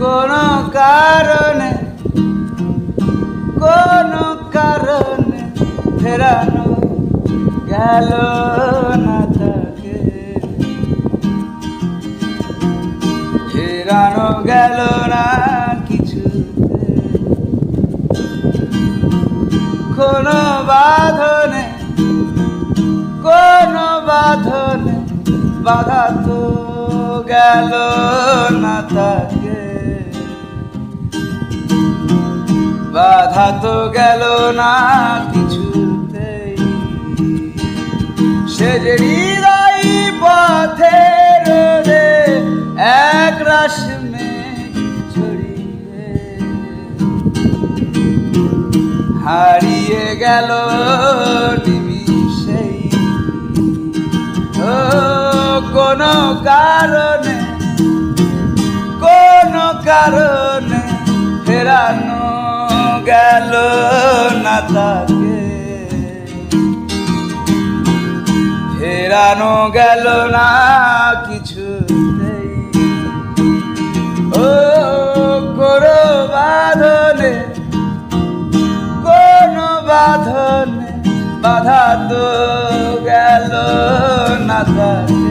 কোনো কারণে কোনো কারণে ফেরানো গেল না তাকে, ফেরানো গেল না কিছুতে। কোনো বাঁধনে কোনো বাঁধনে বাধা তো গেল না তাকে, বাধা তো গেল না কিছুতেই। সে যে হৃদয় পথের রে এক রাশ মেঘ ছড়িয়ে হারিয়ে গেল নিমিষেই। ও কোনো কারণে কোনো কারণে ফেরানো গেল না তাকে, ফেরানো গেল না কিছুতেই। ও কোনো বাঁধনে কোনো বাঁধনে বাধা তো গেল না তাকে,